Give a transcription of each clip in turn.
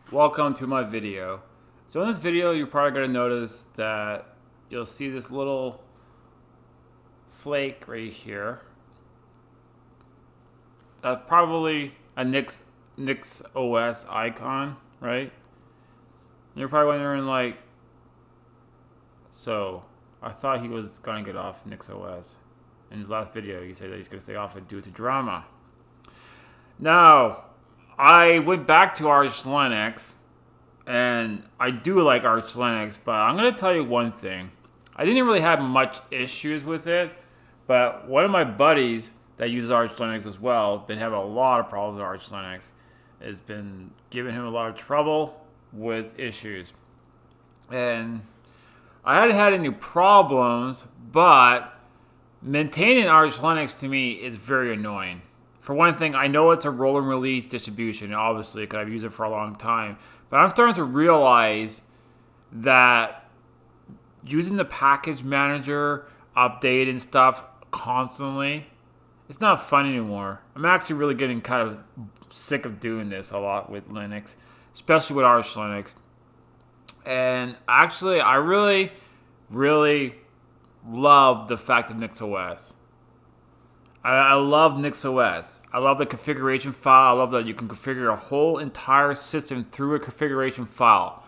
Welcome to my video. So in this video, you're probably going to notice that you'll see this little flake right here. That's probably a Nix OS icon, right? And you're probably wondering like, so I thought he was going to get off Nix OS. In his last video, he said that he's going to stay off it due to drama. Now, I went back to Arch Linux, and I do like Arch Linux, but I'm going to tell you one thing. I didn't really have much issues with it, but one of my buddies that uses Arch Linux as well been having a lot of problems with Arch Linux. It's been giving him a lot of trouble with issues. And I hadn't had any problems, but maintaining Arch Linux to me is very annoying. For one thing, I know it's a roll and release distribution, obviously, because I've used it for a long time. But I'm starting to realize that using the package manager, updating stuff constantly, it's not fun anymore. I'm actually really getting kind of sick of doing this a lot with Linux, especially with Arch Linux. And actually, I really love the fact of NixOS. I love NixOS. I love the configuration file. I love that you can configure a whole entire system through a configuration file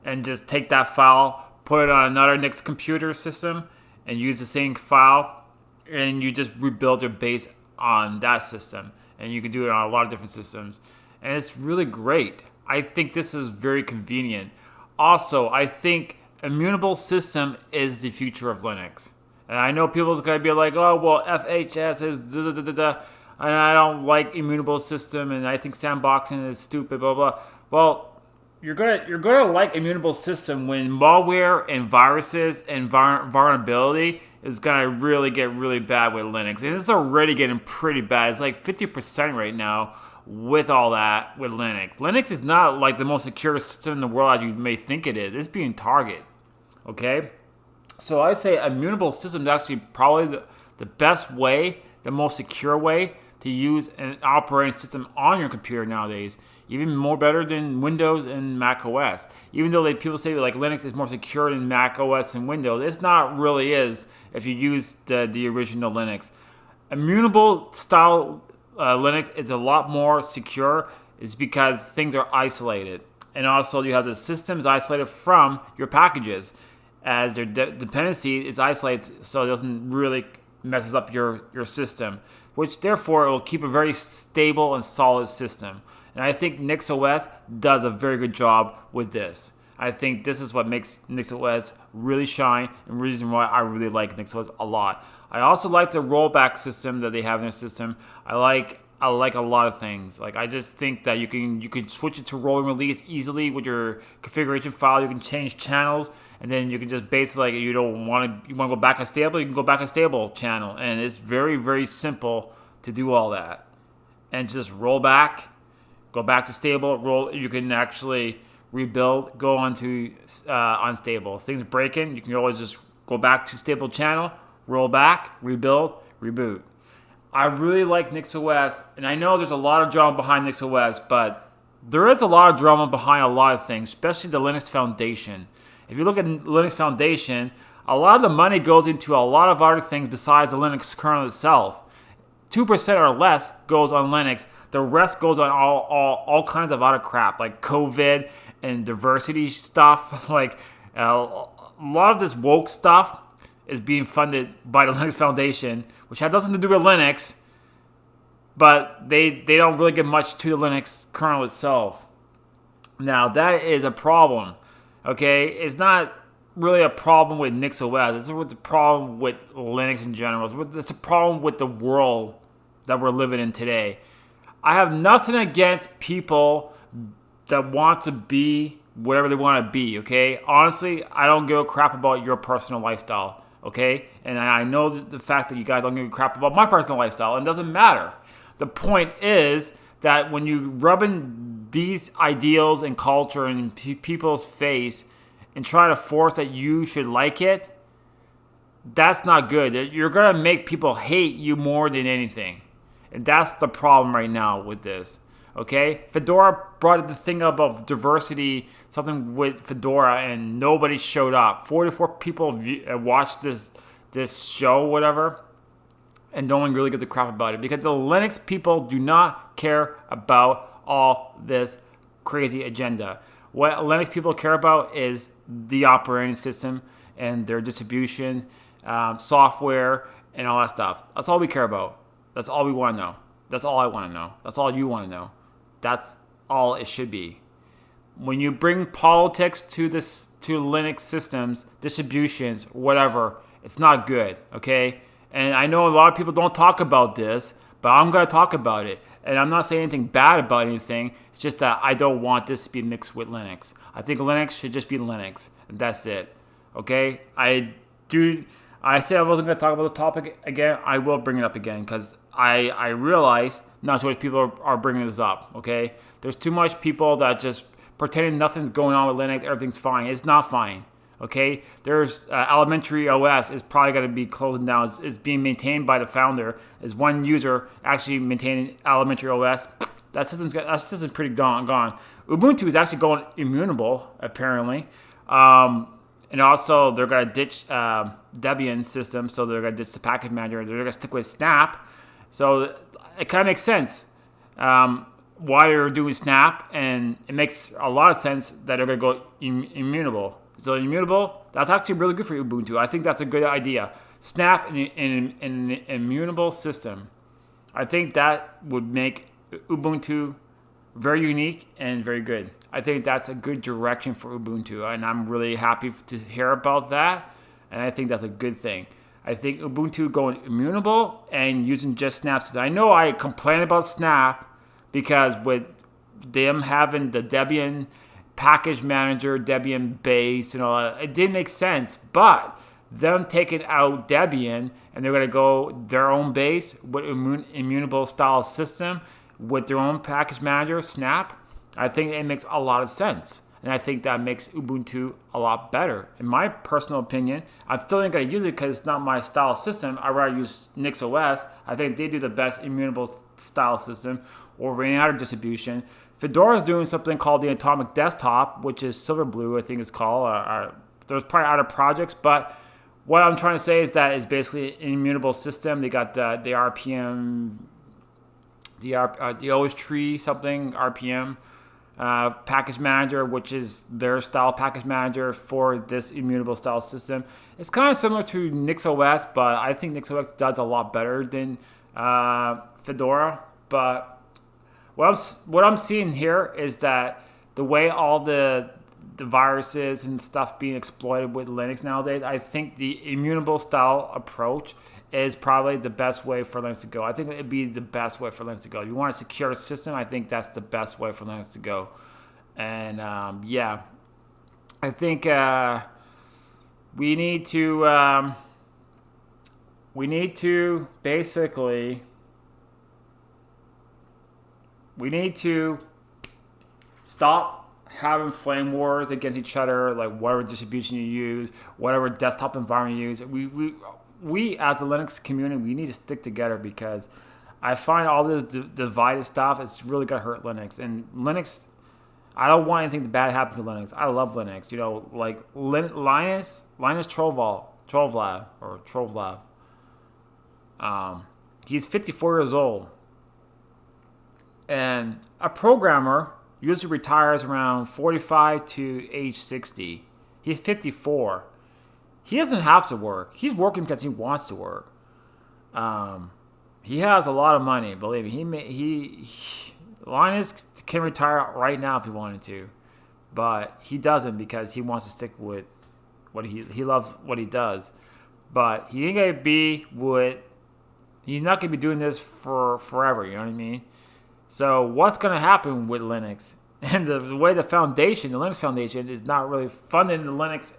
and just take that file, put it on another Nix computer system, and use the same file, and you just rebuild your base on that system. And you can do it on a lot of different systems. And it's really great. I think this is very convenient. Also, I think immutable system is the future of Linux. And I know people's gonna be like, oh, well, FHS is da da da da da, and I don't like immutable system, and I think sandboxing is stupid, blah blah. Well, you're gonna like immutable system when malware and viruses and vulnerability is gonna really get really bad with Linux, and it's already getting pretty bad. It's like 50% right now with all that with Linux. Linux is not like the most secure system in the world as you may think it is. It's being targeted. Okay. So I say immutable system is actually probably the best way, the most secure way to use an operating system on your computer nowadays. Even more better than Windows and Mac OS. Even though people say like Linux is more secure than Mac OS and Windows, it's not really is if you use the original Linux. Immutable style Linux is a lot more secure is because things are isolated. And also you have the systems isolated from your packages, as their dependency is isolated, so it doesn't really messes up your system, which therefore it will keep a very stable and solid system. And I think NixOS does a very good job with this. I think this is what makes NixOS really shine, and reason why I really like NixOS a lot. I also like the rollback system that they have in their system. I like a lot of things. Like I just think that you can switch it to roll and release easily with your configuration file. You can change channels, and then you can just basically like you want to go back unstable, you can go back unstable channel, and it's very simple to do all that. And just roll back, go back to stable, roll. You can actually rebuild, go on to unstable. If things breaking, you can always just go back to stable channel, roll back, rebuild, reboot. I really like NixOS, and I know there's a lot of drama behind NixOS, but there is a lot of drama behind a lot of things, especially the Linux Foundation. If you look at Linux Foundation, a lot of the money goes into a lot of other things besides the Linux kernel itself. 2% or less goes on Linux. The rest goes on all kinds of other crap, like COVID and diversity stuff. Like a lot of this woke stuff is being funded by the Linux Foundation, which has nothing to do with Linux, but they don't really give much to the Linux kernel itself. Now, that is a problem, okay? It's not really a problem with NixOS. It's a problem with Linux in general. It's a problem with the world that we're living in today. I have nothing against people that want to be whatever they want to be, okay? Honestly, I don't give a crap about your personal lifestyle. Okay, and I know the fact that you guys don't give a crap about my personal lifestyle, and it doesn't matter. The point is that when you rubbing these ideals and culture in people's face and try to force that you should like it, that's not good. You're gonna make people hate you more than anything, and that's the problem right now with this. Okay, Fedora brought the thing up of diversity, something with Fedora, and nobody showed up. 44 people watched this show, whatever, and no one really gives a crap about it because the Linux people do not care about all this crazy agenda. What Linux people care about is the operating system and their distribution, software, and all that stuff. That's all we care about. That's all we want to know. That's all I want to know. That's all you want to know. That's all it should be. When you bring politics to Linux systems, distributions, whatever, it's not good, okay? And I know a lot of people don't talk about this, but I'm going to talk about it. And I'm not saying anything bad about anything. It's just that I don't want this to be mixed with Linux. I think Linux should just be Linux, and that's it, okay? I said I wasn't going to talk about the topic again. I will bring it up again because I realize not too much people are bringing this up, okay? There's too much people that just pretending nothing's going on with Linux, everything's fine. It's not fine, okay? There's Elementary OS is probably going to be closing down. It's being maintained by the founder. Is one user actually maintaining Elementary OS? That system's pretty gone. Ubuntu is actually going immutable, apparently. And also, they're going to ditch Debian system, so they're going to ditch the package manager. They're going to stick with Snap. So it kind of makes sense why they're doing Snap, and it makes a lot of sense that they're going to go immutable. So immutable, that's actually really good for Ubuntu. I think that's a good idea. Snap in an immutable system. I think that would make Ubuntu very unique and very good. I think that's a good direction for Ubuntu, and I'm really happy to hear about that, and I think that's a good thing. I think Ubuntu going immutable and using just Snap. I know I complain about Snap because with them having the Debian package manager, Debian base, it didn't make sense, but them taking out Debian and they're going to go their own base with immutable style system with their own package manager, Snap, I think it makes a lot of sense. And I think that makes Ubuntu a lot better. In my personal opinion, I'm still not going to use it because it's not my style system. I'd rather use NixOS. I think they do the best immutable style system or any other distribution. Fedora is doing something called the Atomic Desktop, which is Silverblue, I think it's called. There's probably other projects, but what I'm trying to say is that it's basically an immutable system. They got the RPM, the OS tree something, RPM. Package manager, which is their style package manager for this immutable style system. It's kind of similar to NixOS, but I think NixOS does a lot better than Fedora. But what I'm seeing here is that the way all the viruses and stuff being exploited with Linux nowadays, I think the immutable style approach is probably the best way for Linux to go. I think it'd be the best way for Linux to go. If you want a secure system, I think that's the best way for Linux to go. And I think we need to stop having flame wars against each other, like whatever distribution you use, whatever desktop environment you use. We as the Linux community, we need to stick together because I find all this divided stuff, it's really going to hurt Linux. And Linux, I don't want anything bad to happen to Linux. I love Linux. Like Linus Trovlab. He's 54 years old. And a programmer usually retires around 45 to age 60. He's 54. He doesn't have to work. He's working because he wants to work. He has a lot of money, believe me. Linus can retire right now if he wanted to, but he doesn't because he wants to stick with what he loves what he does. But he ain't gonna be he's not gonna be doing this for forever. You know what I mean? So what's gonna happen with Linux? And the way the Linux Foundation, is not really funding the Linux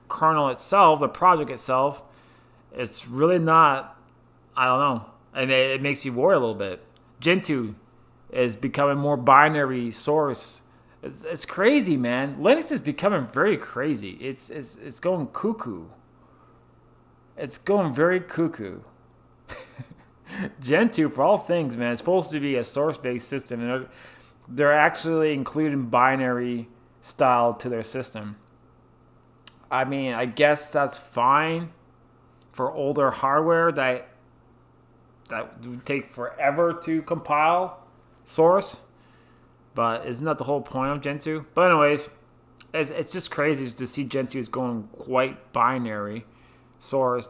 kernel itself, the project itself. It's really not. I don't know. I mean, it makes you worry a little bit. Gentoo is becoming more binary source. It's crazy, man. Linux is becoming very crazy. It's going cuckoo. It's going very cuckoo. Gentoo, for all things, man, it's supposed to be a source-based system, and they're actually including binary style to their system. I mean, I guess that's fine for older hardware that would take forever to compile source, but isn't that the whole point of Gentoo? But anyways, it's just crazy to see Gentoo is going quite binary source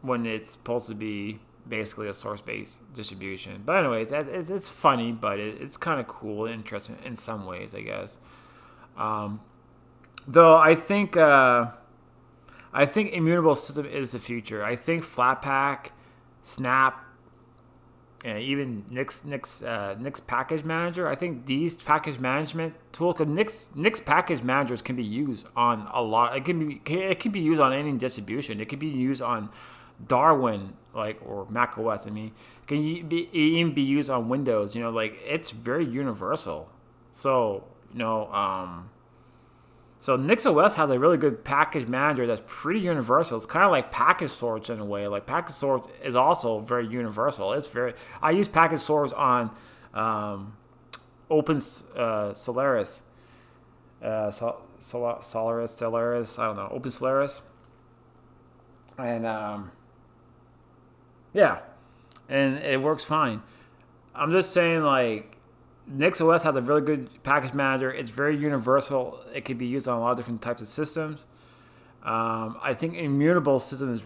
when it's supposed to be basically a source-based distribution. But anyways, it's funny, but it's kind of cool and interesting in some ways, I guess. Though I think immutable system is the future. I think Flatpak, Snap, and even Nix package manager. I think these package management tools, because Nix package managers can be used on a lot. It can be used on any distribution. It can be used on Darwin, or Mac OS. I mean, it can even be used on Windows. It's very universal. So So NixOS has a really good package manager that's pretty universal. It's kind of like package source in a way. Like package source is also very universal. I use package source on Open Solaris. Solaris, I don't know, Open Solaris. And yeah, and it works fine. I'm just saying, NixOS has a really good package manager. It's very universal. It can be used on a lot of different types of systems. I think immutable system is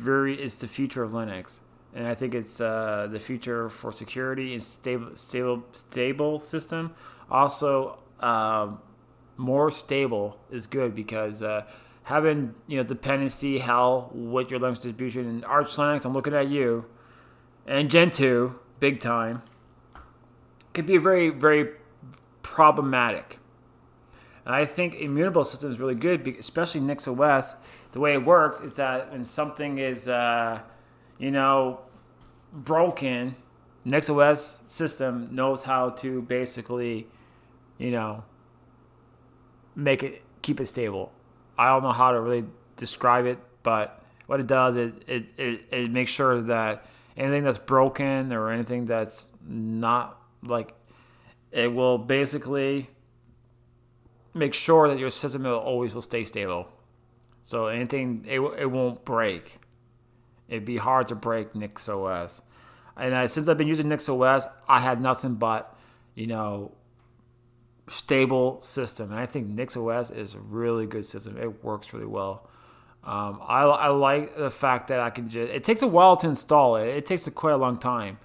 the future of Linux, and I think it's the future for security and stable system. Also, more stable is good because having dependency hell with your Linux distribution and Arch Linux. I'm looking at you, and Gentoo big time. Could be very, very problematic. And I think immutable system is really good, especially NixOS. The way it works is that when something is, broken, NixOS system knows how to basically, keep it stable. I don't know how to really describe it, but what it does, it makes sure that anything that's broken or anything that's not it will basically make sure that your system will stay stable. So anything, it won't break. It'd be hard to break NixOS. And since I've been using NixOS, I had nothing but, stable system. And I think NixOS is a really good system. It works really well. I like the fact that I can it takes a while to install it. It takes quite a long time.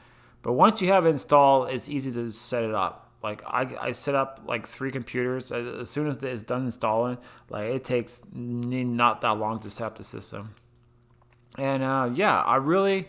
But once you have it installed, it's easy to set it up. I set up 3 computers. As soon as it's done installing, it takes not that long to set up the system. And I'm really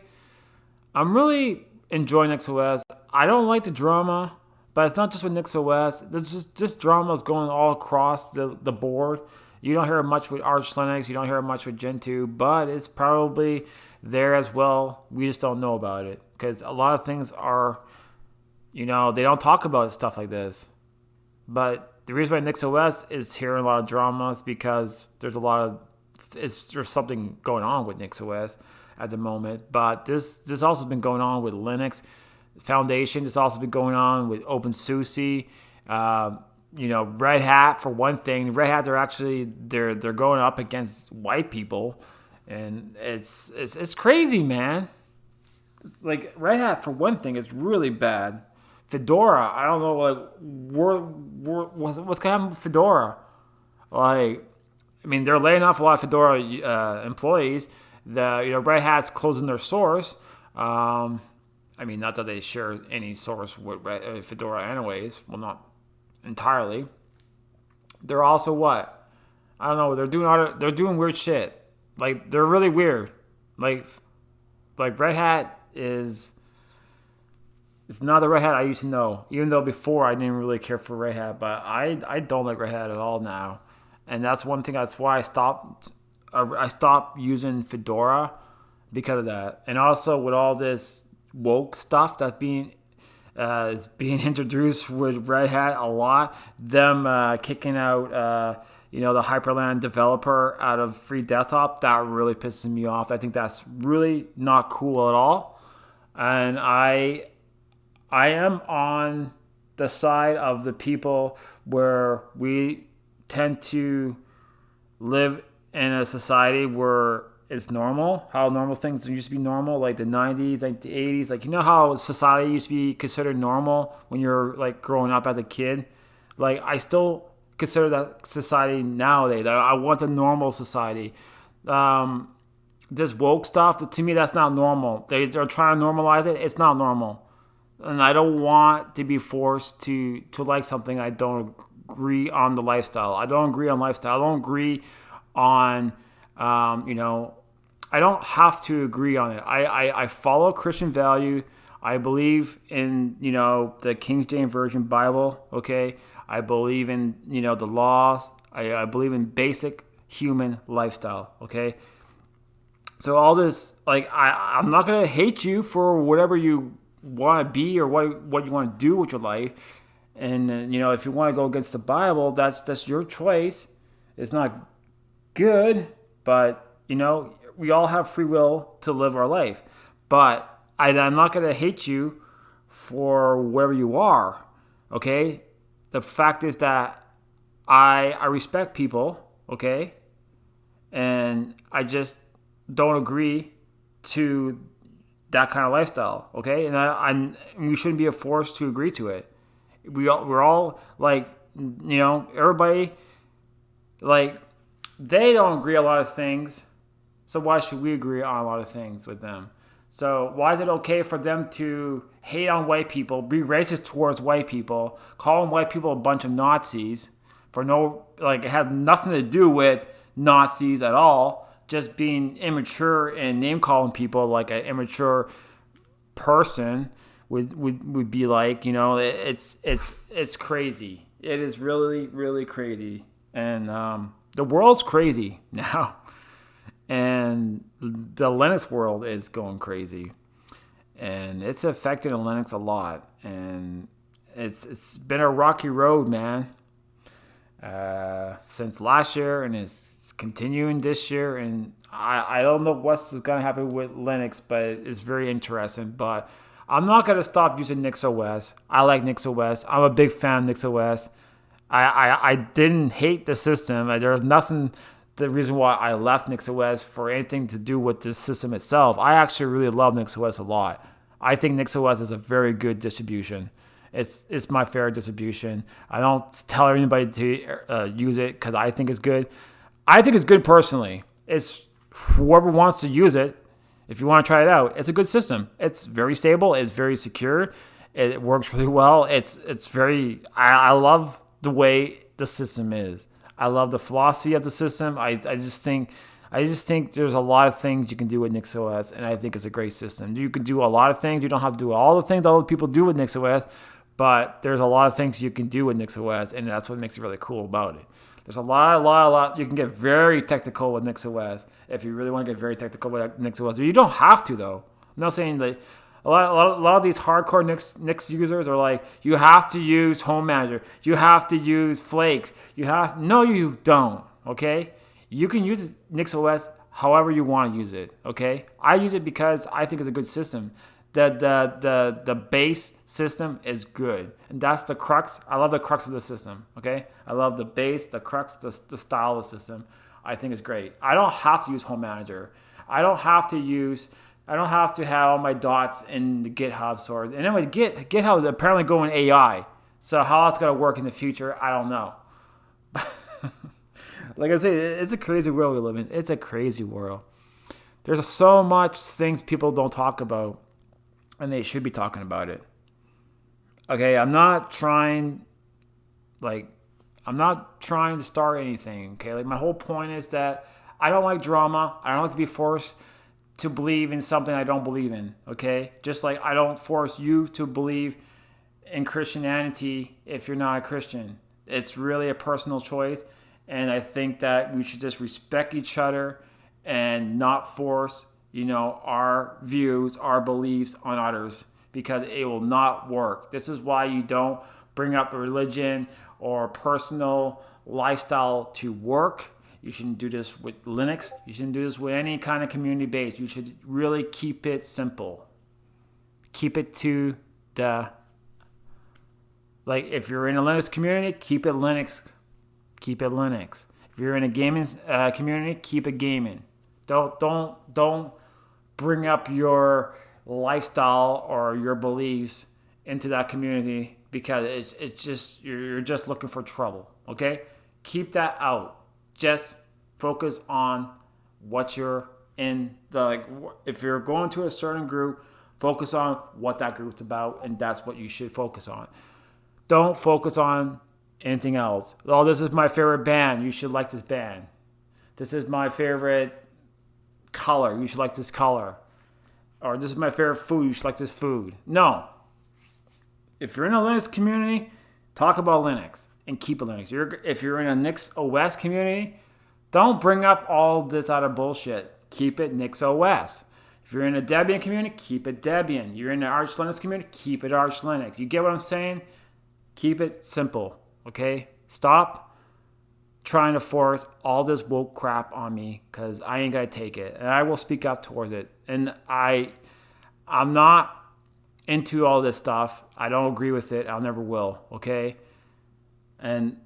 enjoying NixOS. I don't like the drama, but it's not just with NixOS. There's just dramas going all across the board. You don't hear much with Arch Linux. You don't hear much with Gentoo, but it's probably there as well. We just don't know about it because a lot of things are, they don't talk about stuff like this. But the reason why NixOS is hearing a lot of dramas because there's something going on with NixOS at the moment. But this also has been going on with Linux Foundation. This also been going on with OpenSUSE. Red Hat for one thing. Red Hat, they're going up against white people, and it's crazy, man. Red Hat for one thing is really bad. Fedora, I don't know, what's going to happen with Fedora? They're laying off a lot of Fedora employees. Red Hat's closing their source. Not that they share any source with Fedora anyways. Well, not entirely. They're also what? I don't know. They're doing weird shit. They're really weird. Red Hat is. It's not the Red Hat I used to know. Even though before I didn't really care for Red Hat, but I don't like Red Hat at all now, and that's one thing. That's why I stopped using Fedora because of that, and also with all this woke stuff that's being is being introduced with Red Hat a lot. Them kicking out the Hyperland developer out of free desktop, that really pisses me off. I think that's really not cool at all. And I am on the side of the people where we tend to live in a society where it's normal, how normal things used to be normal, like the 90s, like the 80s. Like, you know how society used to be considered normal when you're like growing up as a kid? Like, I still consider that society nowadays. I want a normal society. Um, this woke stuff, to me, that's not normal. They're trying to normalize it. It's not normal. And I don't want to be forced to like something I don't agree on the lifestyle. I don't agree on lifestyle. I don't agree on, you know, I don't have to agree on it. I follow Christian value. I believe in, you know, the King James Version Bible, okay? I believe in, you know, the laws. I believe in basic human lifestyle, okay? So all this, like, I'm not going to hate you for whatever you want to be or what you want to do with your life. And, you know, if you want to go against the Bible, that's your choice. It's not good, but, you know, we all have free will to live our life. But I'm not going to hate you for wherever you are, okay? The fact is that I respect people, okay? And I just don't agree to that kind of lifestyle, okay? And we shouldn't be forced to agree to it. We're all like, you know, everybody, like, they don't agree on a lot of things, so why should we agree on a lot of things with them? So why is it okay for them to hate on white people, be racist towards white people, calling white people a bunch of Nazis for no, like, it had nothing to do with Nazis at all, just being immature and name calling people like an immature person would be like, you know, it's crazy. It is really, really crazy. And the world's crazy now. And the Linux world is going crazy. And it's affected Linux a lot. And it's been a rocky road, man. Since last year, and it's continuing this year. And I don't know what's going to happen with Linux, but it's very interesting. But I'm not going to stop using NixOS. I like NixOS. I'm a big fan of NixOS. I didn't hate the system. There was nothing, the reason why I left NixOS for anything to do with the system itself. I actually really love NixOS a lot. I think NixOS is a very good distribution. It's my favorite distribution. I don't tell anybody to use it because I think it's good. I think it's good personally. It's whoever wants to use it. If you want to try it out, it's a good system. It's very stable. It's very secure. It works really well. It's very. I love the way the system is. I love the philosophy of the system. I just think there's a lot of things you can do with NixOS, and I think it's a great system. You can do a lot of things. You don't have to do all the things that other people do with NixOS, but there's a lot of things you can do with NixOS, and that's what makes it really cool about it. There's a lot. You can get very technical with NixOS if you really want to get very technical with NixOS. You don't have to, though. I'm not saying that a lot of these hardcore Nix users are like, you have to use Home Manager. You have to use Flakes. No, you don't, okay? You can use NixOS however you want to use it, okay? I use it because I think it's a good system. The base system is good, and that's the crux. I love the crux of the system, okay? I love the base, the crux, the style of the system. I think it's great. I don't have to use Home Manager. I don't have to have all my dots in the GitHub source. And anyways, GitHub is apparently going AI. So how that's going to work in the future, I don't know. Like I say, it's a crazy world we live in. It's a crazy world. There's so much things people don't talk about, and they should be talking about it. Okay, I'm not trying to start anything, okay? Like, my whole point is that I don't like drama. I don't like to be forced to believe in something I don't believe in, okay? Just like I don't force you to believe in Christianity if you're not a Christian. It's really a personal choice, and I think that we should just respect each other and not force, our views, our beliefs on others, because it will not work. This is why you don't bring up religion or personal lifestyle to work. You shouldn't do this with Linux. You shouldn't do this with any kind of community base. You should really keep it simple. keep it to the, like, if you're in a Linux community, keep it Linux. Keep it Linux. If you're in a gaming community, keep it gaming. Don't bring up your lifestyle or your beliefs into that community, because it's just you're just looking for trouble. Okay, keep that out. Just focus on what you're in. If you're going to a certain group, focus on what that group's about, and that's what you should focus on. Don't focus on anything else. Oh, this is my favorite band. You should like this band. This is my favorite color. You should like this color. Or this is my favorite food. You should like this food. No. If you're in a Linux community, talk about Linux and keep it Linux. If you're in a Nix OS community, don't bring up all this other bullshit. Keep it Nix OS. If you're in a Debian community, keep it Debian. You're in the Arch Linux community, keep it Arch Linux. You get what I'm saying? Keep it simple. Okay? Stop trying to force all this woke crap on me, because I ain't gonna take it, and I will speak up towards it. And I'm not into all this stuff. I don't agree with it. I never will. Okay? And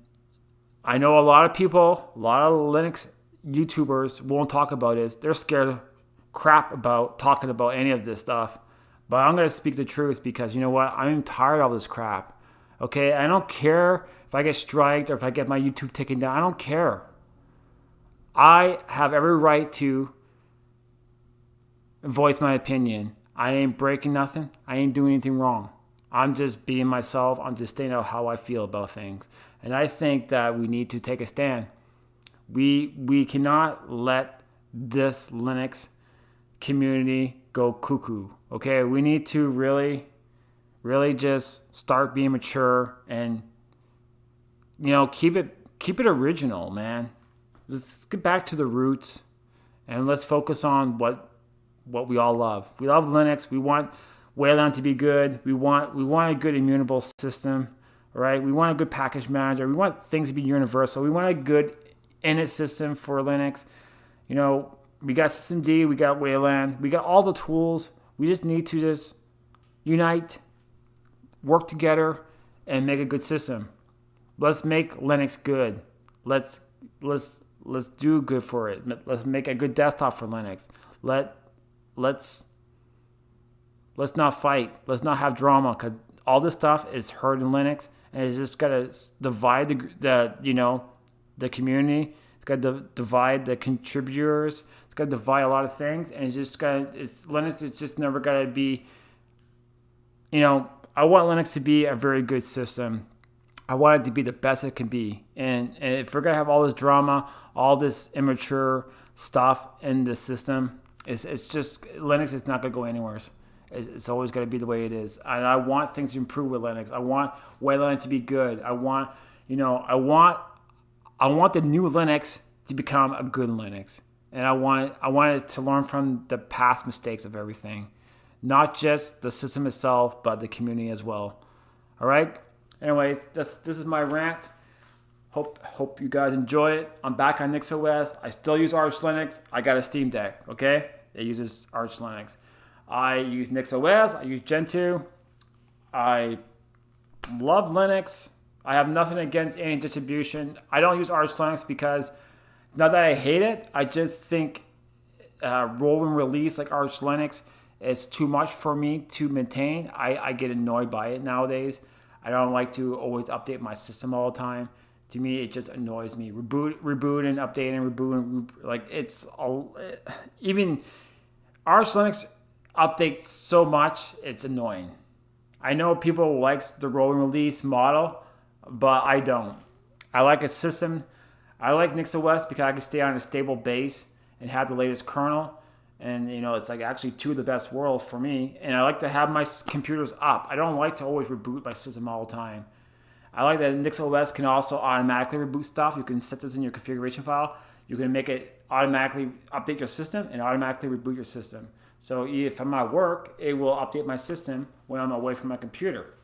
I know a lot of people, a lot of Linux YouTubers won't talk about it. They're scared crap about talking about any of this stuff. But I'm gonna speak the truth, because you know what? I'm tired of all this crap. Okay, I don't care if I get striked or if I get my YouTube taken down. I don't care. I have every right to voice my opinion. I ain't breaking nothing. I ain't doing anything wrong. I'm just being myself. I'm just stating out how I feel about things. And I think that we need to take a stand. We cannot let this Linux community go cuckoo. Okay, we need to really just start being mature and, keep it original, man. Let's get back to the roots, and let's focus on what we all love. We love Linux. We want Wayland to be good. We want a good immutable system, right? We want a good package manager. We want things to be universal. We want a good init system for Linux. We got systemd, we got Wayland, we got all the tools. We just need to just unite, work together, and make a good system. Let's make Linux good. Let's do good for it. Let's make a good desktop for Linux. Let's not fight. Let's not have drama, because all this stuff is hurt in Linux, and it's just gotta divide the community. It's gotta divide the contributors. It's gotta divide a lot of things, and Linux is just never gonna be. I want Linux to be a very good system. I want it to be the best it can be. And if we're going to have all this drama, all this immature stuff in the system, it's just, Linux is not going to go anywhere. It's always going to be the way it is. And I want things to improve with Linux. I want Wayland to be good. I want the new Linux to become a good Linux. And I want it to learn from the past mistakes of everything. Not just the system itself, but the community as well. All right? Anyways, this is my rant. Hope you guys enjoy it. I'm back on Nix OS. I still use Arch Linux. I got a Steam Deck, okay? It uses Arch Linux. I use Nix OS. I use Gentoo. I love Linux. I have nothing against any distribution. I don't use Arch Linux because, not that I hate it, I just think rolling release like Arch Linux is too much for me to maintain. I get annoyed by it nowadays. I don't like to always update my system all the time. To me, it just annoys me. Reboot and update and reboot. Even Arch Linux updates so much, it's annoying. I know people like the rolling release model, but I don't. I like a system. I like Nix OS because I can stay on a stable base and have the latest kernel. And, it's like actually two of the best worlds for me. And I like to have my computers up. I don't like to always reboot my system all the time. I like that Nix OS can also automatically reboot stuff. You can set this in your configuration file. You can make it automatically update your system and automatically reboot your system. So if I'm at work, it will update my system when I'm away from my computer.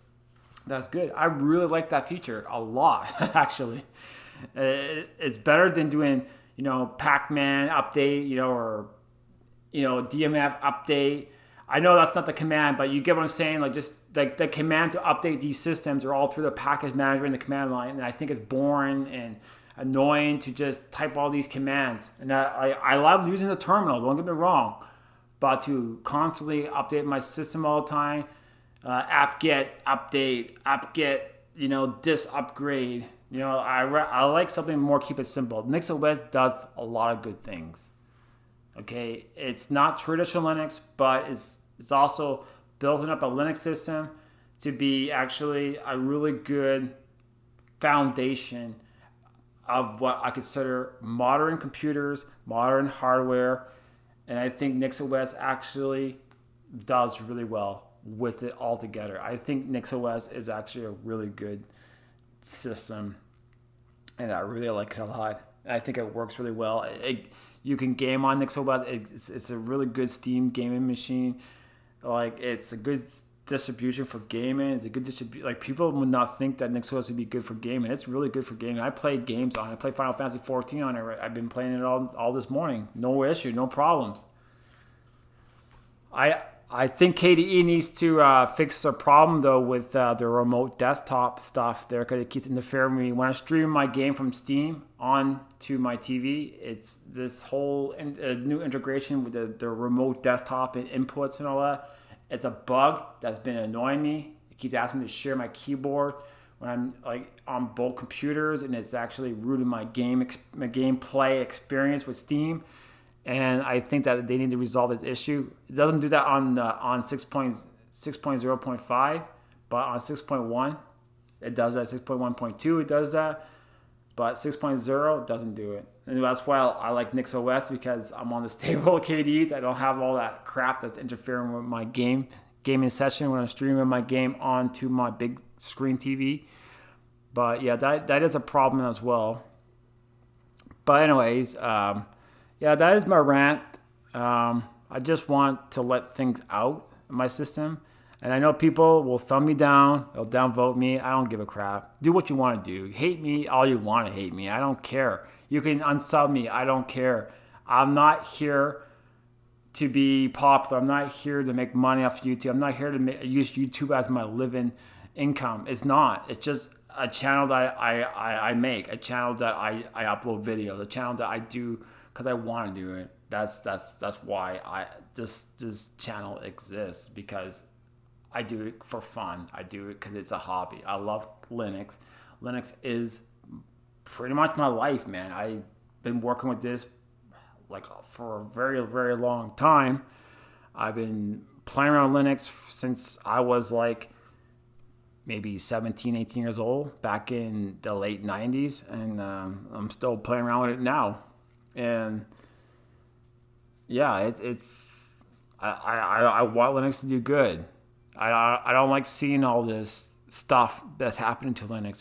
That's good. I really like that feature a lot, actually. It's better than doing, Pac-Man update, or DMF update. I know that's not the command, but you get what I'm saying. Like just like the command to update these systems are all through the package manager and the command line, and I think it's boring and annoying to just type all these commands. And I love using the terminal. Don't get me wrong, but to constantly update my system all the time, app get update, app get this upgrade. I like something more. Keep it simple. NixOS does a lot of good things. Okay, it's not traditional Linux, but it's also building up a Linux system to be actually a really good foundation of what I consider modern computers, modern hardware, and I think NixOS actually does really well with it all together. I think NixOS is actually a really good system, and I really like it a lot. I think it works really well. You can game on NixOS. It's a really good Steam gaming machine. Like it's a good distribution for gaming. It's a good distribution. Like people would not think that NixOS would be good for gaming. It's really good for gaming. I play games on it. I play Final Fantasy 14 on it. I've been playing it all this morning. No issue, no problems. I think KDE needs to fix their problem though with their remote desktop stuff there, because it keeps interfering with me when I stream my game from Steam onto my TV. It's this whole new integration with the remote desktop and inputs and all that. It's a bug that's been annoying me. It keeps asking me to share my keyboard when I'm like on both computers, and it's actually ruining my gameplay experience with Steam. And I think that they need to resolve this issue. It doesn't do that on 6.0.5, but on 6.1, it does that. 6.1.2, it does that. But 6.0 doesn't do it. And that's why I like NixOS, because I'm on this stable KDE. I don't have all that crap that's interfering with my gaming session when I'm streaming my game onto my big screen TV. But yeah, that is a problem as well. But anyways, yeah, that is my rant. I just want to let things out in my system. And I know people will thumb me down. They'll downvote me. I don't give a crap. Do what you want to do. Hate me all you want to hate me. I don't care. You can unsub me. I don't care. I'm not here to be popular. I'm not here to make money off YouTube. I'm not here to use YouTube as my living income. It's not. It's just a channel that I make. A channel that I upload videos. A channel that I do because I want to do it. That's why this channel exists, because I do it for fun. I do it because it's a hobby. I love Linux. Linux is pretty much my life, man. I've been working with this like for a very, very long time. I've been playing around Linux since I was like maybe 17, 18 years old, back in the late 90s. And I'm still playing around with it now. And yeah, I want Linux to do good. I don't like seeing all this stuff that's happening to Linux.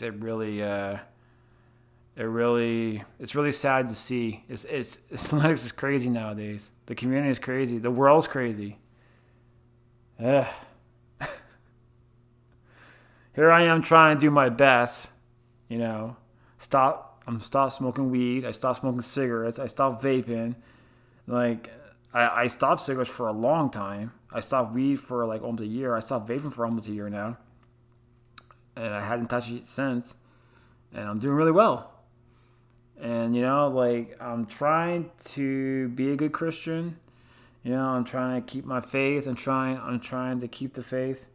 It's really sad to see. It's Linux is crazy nowadays. The community is crazy. The world's crazy. Ugh. Here I am trying to do my best. I'm stopped smoking weed. I stopped smoking cigarettes. I stopped vaping. Like, I stopped cigarettes for a long time. I stopped weed for like almost a year. I stopped vaping for almost a year now. And I hadn't touched it since. And I'm doing really well. And, I'm trying to be a good Christian. I'm trying to keep my faith. I'm trying to keep the faith.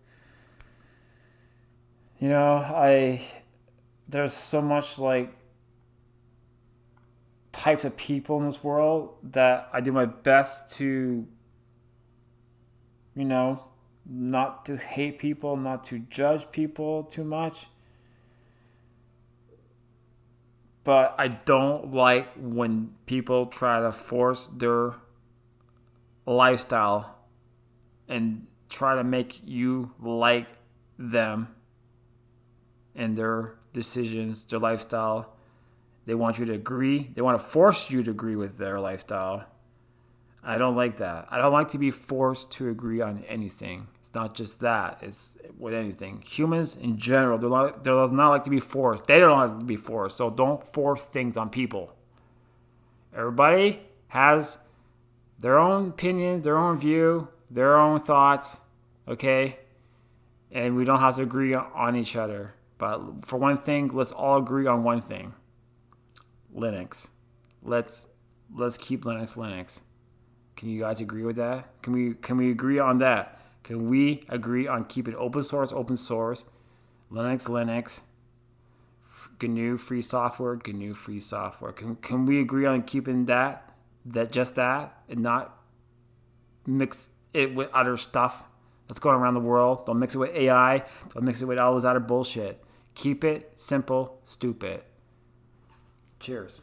There's so much like types of people in this world that I do my best to, not to hate people, not to judge people too much. But I don't like when people try to force their lifestyle and try to make you like them and their decisions, their lifestyle. They want you to agree. They want to force you to agree with their lifestyle. I don't like that. I don't like to be forced to agree on anything. It's not just that. It's with anything. Humans in general, they do not like to be forced. They don't like to be forced. So don't force things on people. Everybody has their own opinion, their own view. their own thoughts, okay? And we don't have to agree on each other. But for one thing, let's all agree on one thing. Linux. Let's keep Linux. Can you guys agree with that? Can we agree on that? Can we agree on keeping open source? Linux. GNU free software. Can we agree on keeping that and not mix it with other stuff that's going around the world? Don't mix it with AI. Don't mix it with all this other bullshit. Keep it simple, stupid. Cheers.